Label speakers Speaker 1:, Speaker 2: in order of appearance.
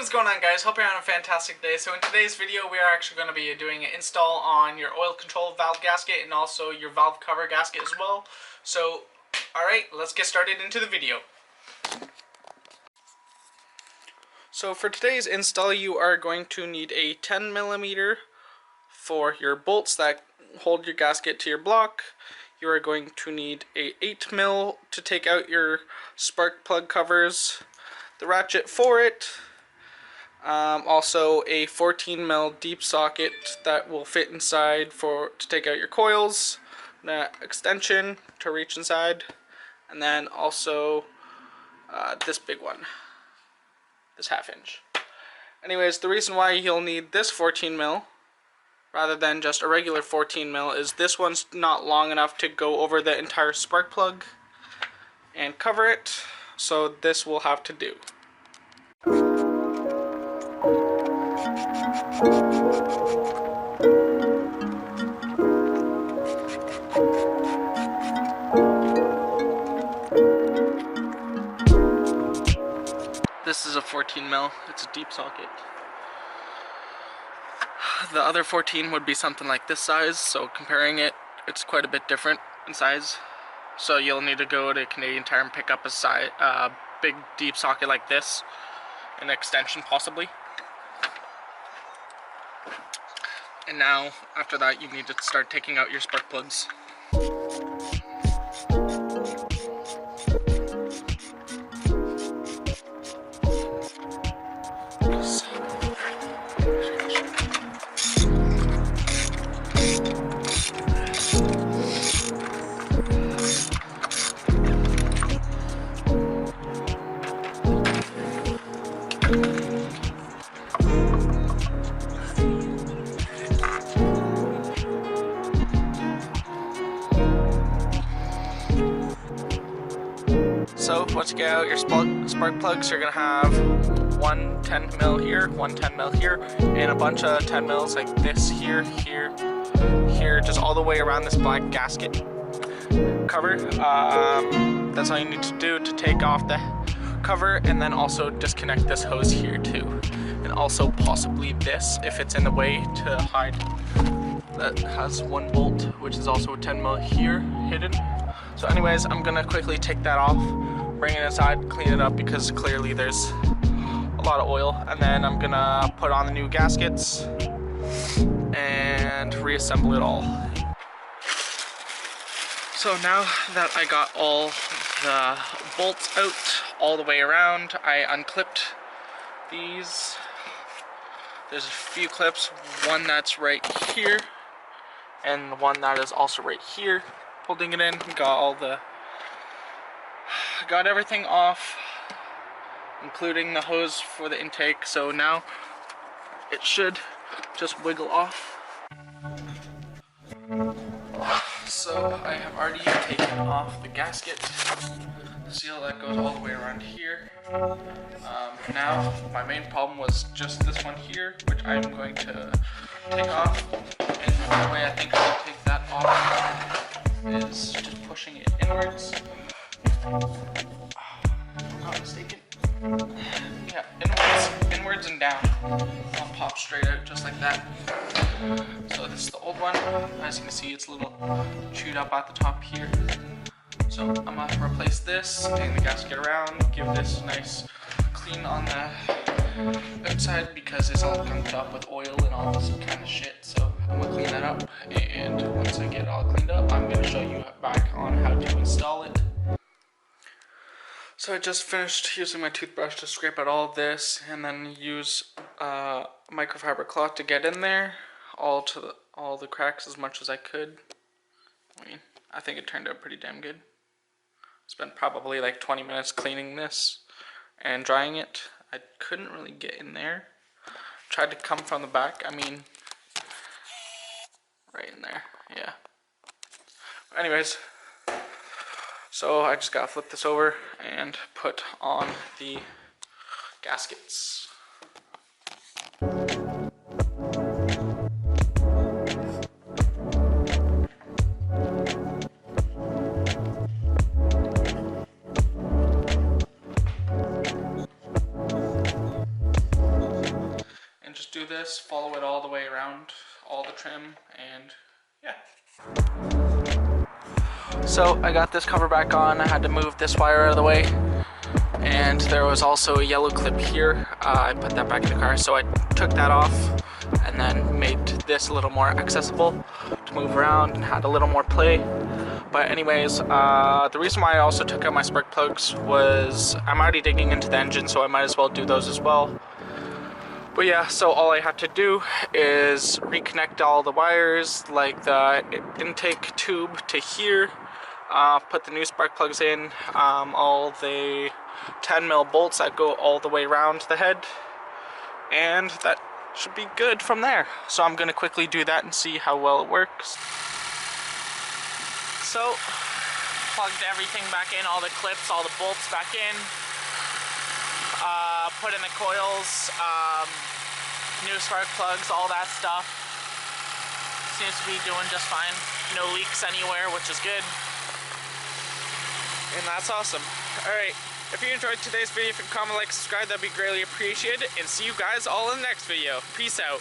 Speaker 1: is going on, guys? Hope you're having a fantastic day. So in today's video we are actually going to be doing an install on your oil control valve gasket and also your valve cover gasket as well. So alright, let's get started into the video. So for today's install you are going to need a 10mm for your bolts that hold your gasket to your block. You are going to need a 8mm to take out your spark plug covers, the ratchet for it, also a 14mm deep socket that will fit inside to take out your coils, the extension to reach inside, and then also this big one, this 1/2 inch. Anyways, the reason why you'll need this 14mm rather than just a regular 14mm is this one's not long enough to go over the entire spark plug and cover it, so this will have to do. This is a 14mm, it's a deep socket. The other 14 would be something like this size, so comparing it, it's quite a bit different in size. So you'll need to go to Canadian Tire and pick up a big deep socket like this, an extension possibly. And now, after that, you need to start taking out your spark plugs. So once you get out your spark plugs, you're gonna have one 10mm here, one 10mm here, and a bunch of 10mm like this here, here, just all the way around this black gasket cover. That's all you need to do to take off the cover, and then also disconnect this hose here too, and also possibly this if it's in the way to hide. That has one bolt, which is also a 10mm here hidden. So anyways, I'm gonna quickly take that off, bring it inside, clean it up because clearly there's a lot of oil, and then I'm gonna put on the new gaskets and reassemble it all. So now that I got all the bolts out all the way around, I unclipped these. There's a few clips, one that's right here and one that is also right here, holding it in. Got everything off, including the hose for the intake, so now it should just wiggle off. So I have already taken off the gasket, the seal that goes all the way around here. Now my main problem was just this one here, which I'm going to take off, and the way I think I'll take that off is just pushing it inwards. If I'm not mistaken. Yeah, inwards and down. I'll pop straight out just like that. So this is the old one. As you can see, it's a little chewed up at the top here. So I'm gonna replace this, take the gasket around, give this a nice clean on the outside because it's all gunked up with oil and all this kind of shit. So I'm gonna clean that up, and once I get it all cleaned up, I'm gonna show you back on how to install it. So I just finished using my toothbrush to scrape out all of this, and then use a microfiber cloth to get in there, all the cracks as much as I could. I mean, I think it turned out pretty damn good. Spent probably like 20 minutes cleaning this and drying it. I couldn't really get in there. Tried to come from the back, I mean, right in there, yeah. Anyways, so I just gotta flip this over and put on the gaskets. the way around all the trim, and yeah. So I got this cover back on. I had to move this wire out of the way, and there was also a yellow clip here. I put that back in the car, so I took that off and then made this a little more accessible to move around and had a little more play. But anyways, the reason why I also took out my spark plugs was I'm already digging into the engine, so I might as well do those as well. But yeah, so all I had to do is reconnect all the wires, like the intake tube to here, put the new spark plugs in, all the 10mm bolts that go all the way around the head, and that should be good from there. So I'm going to quickly do that and see how well it works. So, plugged everything back in, all the clips, all the bolts back in. Put in the coils, new spark plugs, all that stuff. Seems to be doing just fine. No leaks anywhere, which is good. And that's awesome. Alright, if you enjoyed today's video, if you can comment, like, subscribe, that'd be greatly appreciated. And see you guys all in the next video. Peace out.